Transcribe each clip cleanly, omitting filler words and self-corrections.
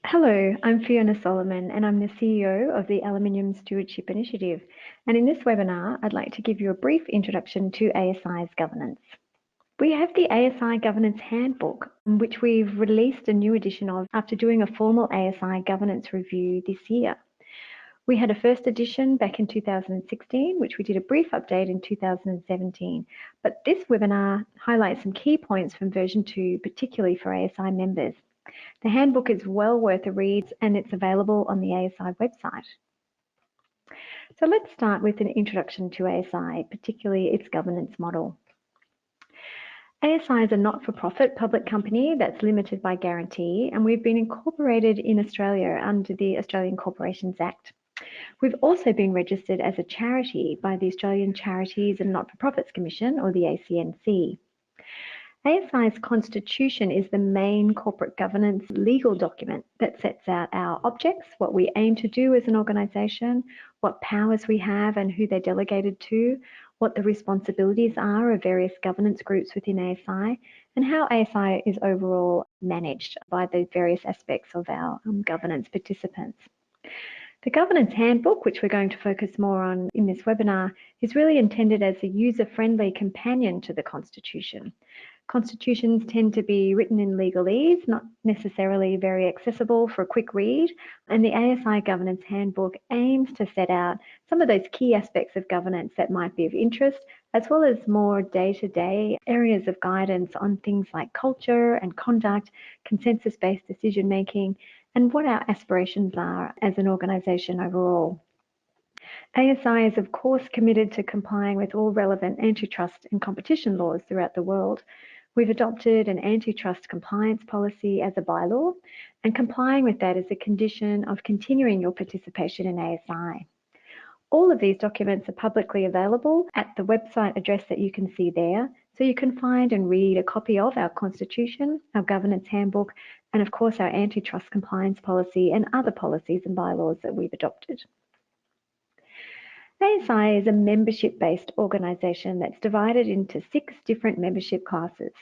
Hello, I'm Fiona Solomon and I'm the CEO of the Aluminium Stewardship Initiative. And in this webinar, I'd like to give you a brief introduction to ASI's governance. We have the ASI Governance Handbook, which we've released a new edition of after doing a formal ASI governance review this year. We had a first edition back in 2016, which we did a brief update in 2017. But this webinar highlights some key points from version 2, particularly for ASI members. The handbook is well worth a read and it's available on the ASI website. So let's start with an introduction to ASI, particularly its governance model. ASI is a not-for-profit public company that's limited by guarantee, and we've been incorporated in Australia under the Australian Corporations Act. We've also been registered as a charity by the Australian Charities and Not-for-Profits Commission, or the ACNC. ASI's constitution is the main corporate governance legal document that sets out our objects, what we aim to do as an organisation, what powers we have and who they're delegated to, what the responsibilities are of various governance groups within ASI, and how ASI is overall managed by the various aspects of our governance participants. The Governance Handbook, which we're going to focus more on in this webinar, is really intended as a user-friendly companion to the Constitution. Constitutions tend to be written in legalese, not necessarily very accessible for a quick read, and the ASI Governance Handbook aims to set out some of those key aspects of governance that might be of interest, as well as more day-to-day areas of guidance on things like culture and conduct, consensus-based decision-making, and what our aspirations are as an organisation overall. ASI is of course committed to complying with all relevant antitrust and competition laws throughout the world. We've adopted an antitrust compliance policy as a bylaw, and complying with that is a condition of continuing your participation in ASI. All of these documents are publicly available at the website address that you can see there, so you can find and read a copy of our Constitution, our Governance Handbook, and of course our antitrust compliance policy and other policies and bylaws that we've adopted. ASI is a membership-based organisation that's divided into 6 different membership classes.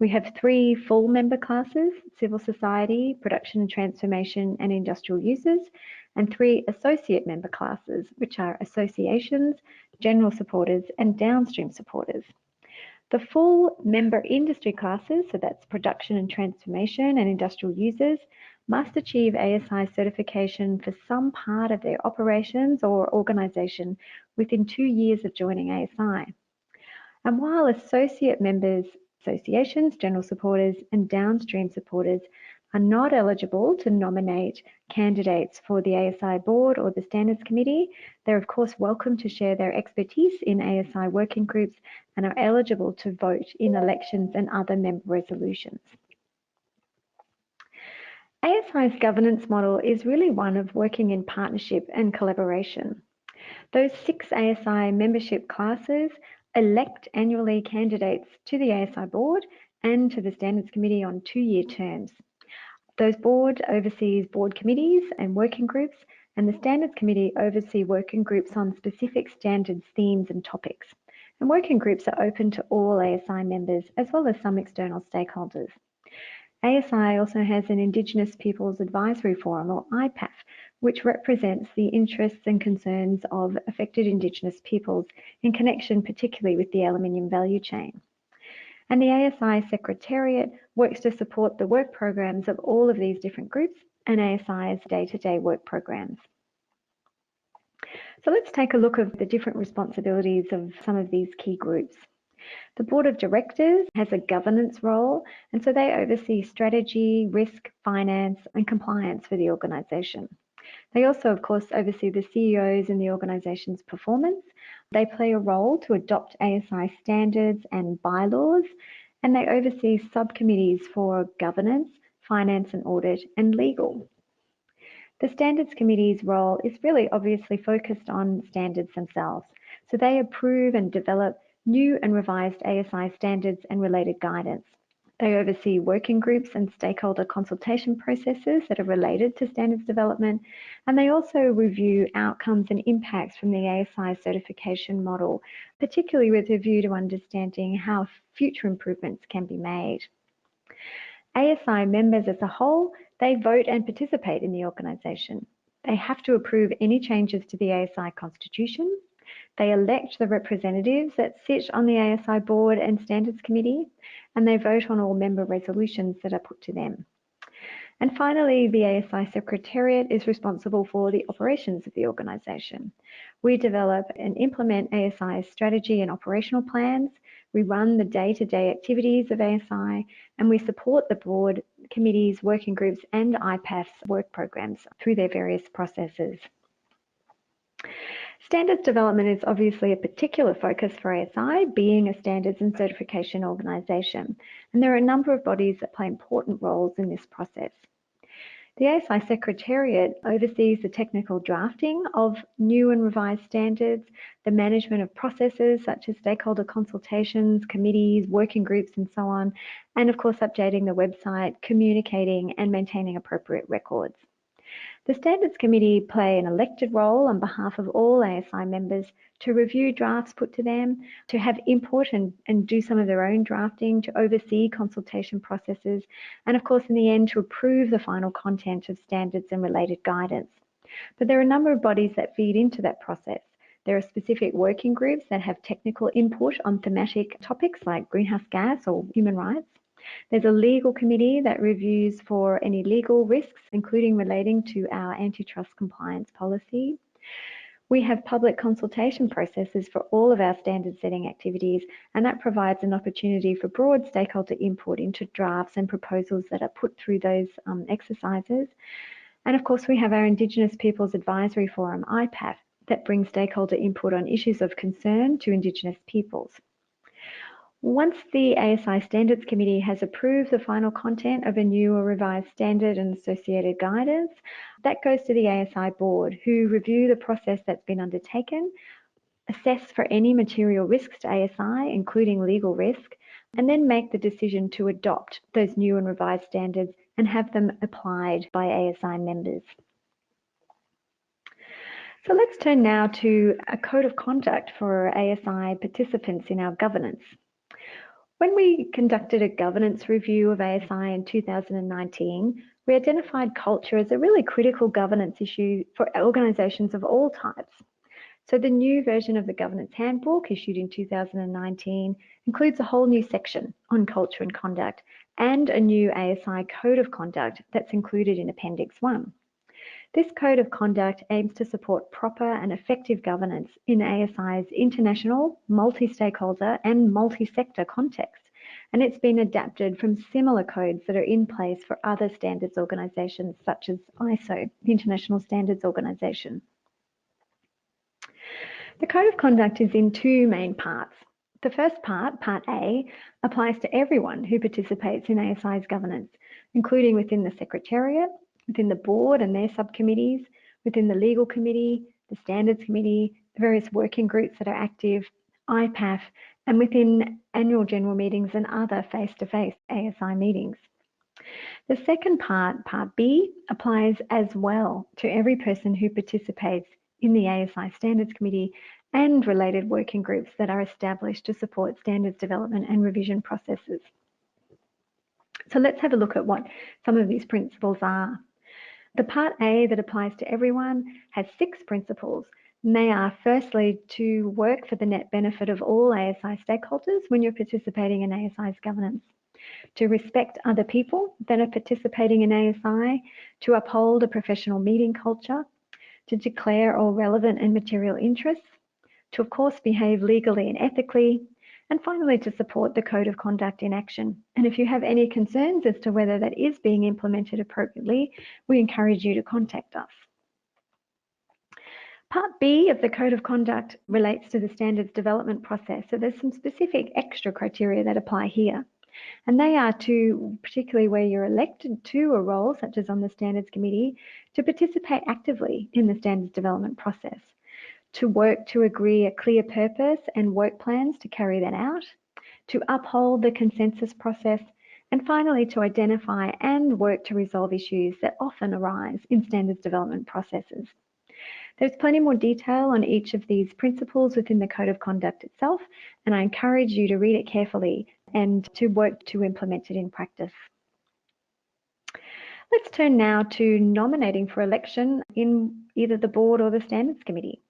We have 3 full member classes, civil society, production and transformation and industrial users, and 3 associate member classes, which are associations, general supporters and downstream supporters. The full member industry classes, so that's production and transformation and industrial users, must achieve ASI certification for some part of their operations or organisation within 2 years of joining ASI. And while associate members, associations, general supporters and downstream supporters are not eligible to nominate candidates for the ASI board or the standards committee, they're of course welcome to share their expertise in ASI working groups and are eligible to vote in elections and other member resolutions. ASI's governance model is really one of working in partnership and collaboration. Those 6 ASI membership classes elect annually candidates to the ASI board and to the standards committee on 2-year terms. Those board oversees board committees and working groups, and the standards committee oversee working groups on specific standards, themes and topics. And working groups are open to all ASI members as well as some external stakeholders. ASI also has an Indigenous Peoples Advisory Forum, or IPAF, which represents the interests and concerns of affected Indigenous peoples in connection particularly with the aluminium value chain. And the ASI Secretariat works to support the work programs of all of these different groups and ASI's day-to-day work programs. So let's take a look at the different responsibilities of some of these key groups. The Board of Directors has a governance role, and so they oversee strategy, risk, finance, and compliance for the organisation. They also, of course, oversee the CEOs and the organisation's performance. They play a role to adopt ASI standards and bylaws, and they oversee subcommittees for governance, finance and audit, and legal. The Standards Committee's role is really obviously focused on standards themselves. So they approve and develop new and revised ASI standards and related guidance. They oversee working groups and stakeholder consultation processes that are related to standards development, and they also review outcomes and impacts from the ASI certification model, particularly with a view to understanding how future improvements can be made. ASI members as a whole, They vote and participate in the organisation. They have to approve any changes to the ASI constitution. They elect the representatives that sit on the ASI board and standards committee, and they vote on all member resolutions that are put to them. And finally, the ASI Secretariat is responsible for the operations of the organisation. We develop and implement ASI's strategy and operational plans. We run the day-to-day activities of ASI, and we support the board, committees, working groups, and IPAF's work programs through their various processes. Standards development is obviously a particular focus for ASI, being a standards and certification organisation, and there are a number of bodies that play important roles in this process. The ASI Secretariat oversees the technical drafting of new and revised standards, the management of processes such as stakeholder consultations, committees, working groups, and so on, and of course updating the website, communicating and maintaining appropriate records. The Standards Committee play an elected role on behalf of all ASI members to review drafts put to them, to have input and do some of their own drafting, to oversee consultation processes, and of course in the end to approve the final content of standards and related guidance. But there are a number of bodies that feed into that process. There are specific working groups that have technical input on thematic topics like greenhouse gas or human rights. There's a legal committee that reviews for any legal risks, including relating to our antitrust compliance policy. We have public consultation processes for all of our standard setting activities, and that provides an opportunity for broad stakeholder input into drafts and proposals that are put through those exercises. And of course, we have our Indigenous Peoples Advisory Forum, IPAF, that brings stakeholder input on issues of concern to Indigenous peoples. Once the ASI Standards Committee has approved the final content of a new or revised standard and associated guidance, that goes to the ASI board, who review the process that's been undertaken, assess for any material risks to ASI, including legal risk, and then make the decision to adopt those new and revised standards and have them applied by ASI members. So let's turn now to a code of conduct for ASI participants in our governance. When we conducted a governance review of ASI in 2019, we identified culture as a really critical governance issue for organisations of all types. So the new version of the Governance Handbook, issued in 2019, includes a whole new section on culture and conduct and a new ASI Code of Conduct that's included in Appendix 1. This Code of Conduct aims to support proper and effective governance in ASI's international, multi-stakeholder and multi-sector context, and it's been adapted from similar codes that are in place for other standards organisations such as ISO, the International Standards Organisation. The Code of Conduct is in two main parts. The first part, Part A, applies to everyone who participates in ASI's governance, including within the Secretariat, within the board and their subcommittees, within the legal committee, the standards committee, the various working groups that are active, IPAF, and within annual general meetings and other face-to-face ASI meetings. The second part, Part B, applies as well to every person who participates in the ASI Standards Committee and related working groups that are established to support standards development and revision processes. So let's have a look at what some of these principles are. The Part A that applies to everyone has 6 principles, and they are firstly to work for the net benefit of all ASI stakeholders when you're participating in ASI's governance, to respect other people that are participating in ASI, to uphold a professional meeting culture, to declare all relevant and material interests, to of course behave legally and ethically, and finally to support the Code of Conduct in action. And if you have any concerns as to whether that is being implemented appropriately, we encourage you to contact us. Part B of the Code of Conduct relates to the standards development process. So there's some specific extra criteria that apply here. And they are to, particularly where you're elected to a role, such as on the Standards Committee, to participate actively in the standards development process, to work to agree a clear purpose and work plans to carry that out, to uphold the consensus process, and finally to identify and work to resolve issues that often arise in standards development processes. There's plenty more detail on each of these principles within the Code of Conduct itself, and I encourage you to read it carefully and to work to implement it in practice. Let's turn now to nominating for election in either the board or the Standards Committee.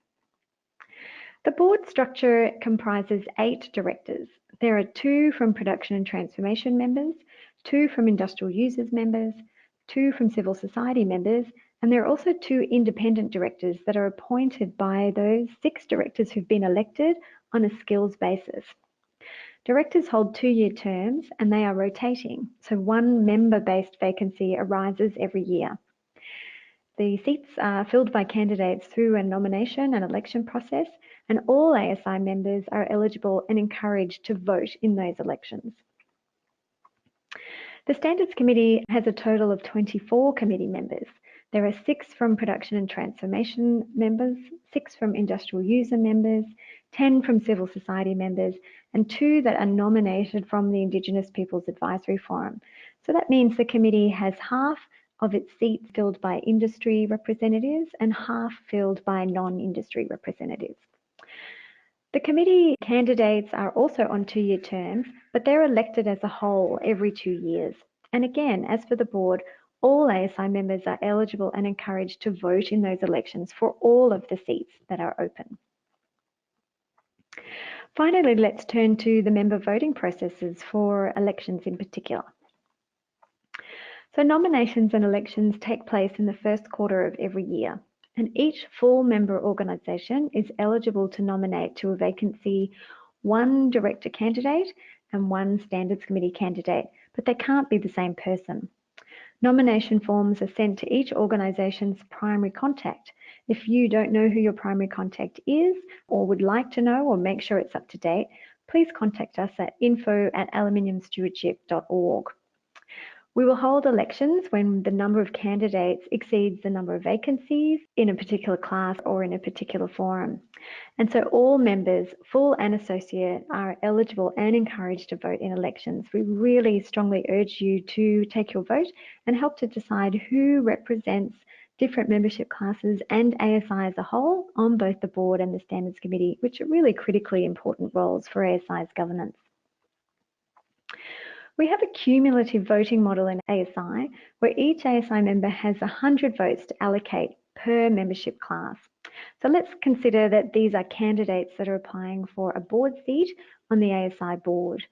The board structure comprises 8 directors. There are 2 from production and transformation members, 2 from industrial users members, 2 from civil society members, and there are also 2 independent directors that are appointed by those 6 directors who've been elected on a skills basis. Directors hold 2-year terms and they are rotating, so one member-based vacancy arises every year. The seats are filled by candidates through a nomination and election process, and all ASI members are eligible and encouraged to vote in those elections. The Standards Committee has a total of 24 committee members. There are 6 from production and transformation members, 6 from industrial user members, 10 from civil society members, and 2 that are nominated from the Indigenous Peoples Advisory Forum. So that means the committee has half of its seats filled by industry representatives and half filled by non-industry representatives. The committee candidates are also on 2-year terms, but they're elected as a whole every 2 years. And again, as for the board, all ASI members are eligible and encouraged to vote in those elections for all of the seats that are open. Finally, let's turn to the member voting processes for elections in particular. So nominations and elections take place in the first quarter of every year, and each full member organisation is eligible to nominate to a vacancy 1 director candidate and 1 Standards Committee candidate, but they can't be the same person. Nomination forms are sent to each organisation's primary contact. If you don't know who your primary contact is or would like to know or make sure it's up to date, please contact us at info@aluminiumstewardship.org. We will hold elections when the number of candidates exceeds the number of vacancies in a particular class or in a particular forum. And so all members, full and associate, are eligible and encouraged to vote in elections. We really strongly urge you to take your vote and help to decide who represents different membership classes and ASI as a whole on both the board and the Standards Committee, which are really critically important roles for ASI's governance. We have a cumulative voting model in ASI where each ASI member has 100 votes to allocate per membership class. So let's consider that these are candidates that are applying for a board seat on the ASI board.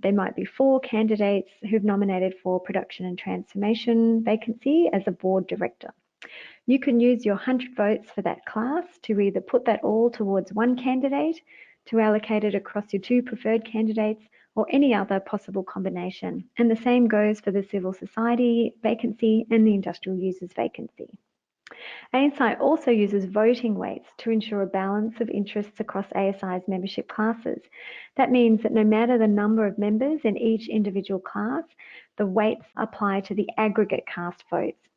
There might be 4 candidates who've nominated for production and transformation vacancy as a board director. You can use your 100 votes for that class to either put that all towards one candidate, to allocate it across your 2 preferred candidates, or any other possible combination. And the same goes for the civil society vacancy and the industrial users vacancy. ASI also uses voting weights to ensure a balance of interests across ASI's membership classes. That means that no matter the number of members in each individual class, the weights apply to the aggregate cast votes.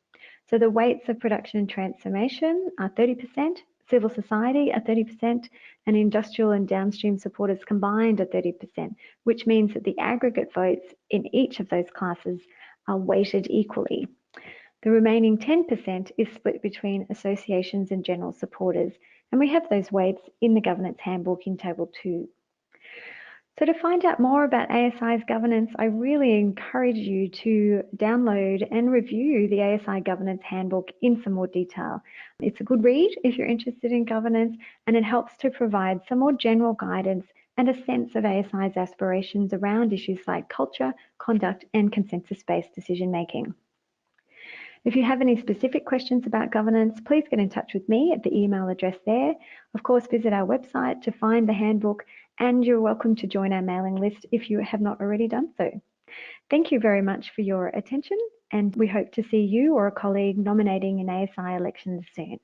So the weights of production and transformation are 30%, civil society are 30%, and industrial and downstream supporters combined are 30%, which means that the aggregate votes in each of those classes are weighted equally. The remaining 10% is split between associations and general supporters, and we have those weights in the Governance Handbook in Table 2. So to find out more about ASI's governance, I really encourage you to download and review the ASI Governance Handbook in some more detail. It's a good read if you're interested in governance, and it helps to provide some more general guidance and a sense of ASI's aspirations around issues like culture, conduct, and consensus-based decision-making. If you have any specific questions about governance, please get in touch with me at the email address there. Of course, visit our website to find the handbook, and you're welcome to join our mailing list if you have not already done so. Thank you very much for your attention, and we hope to see you or a colleague nominating in ASI elections soon.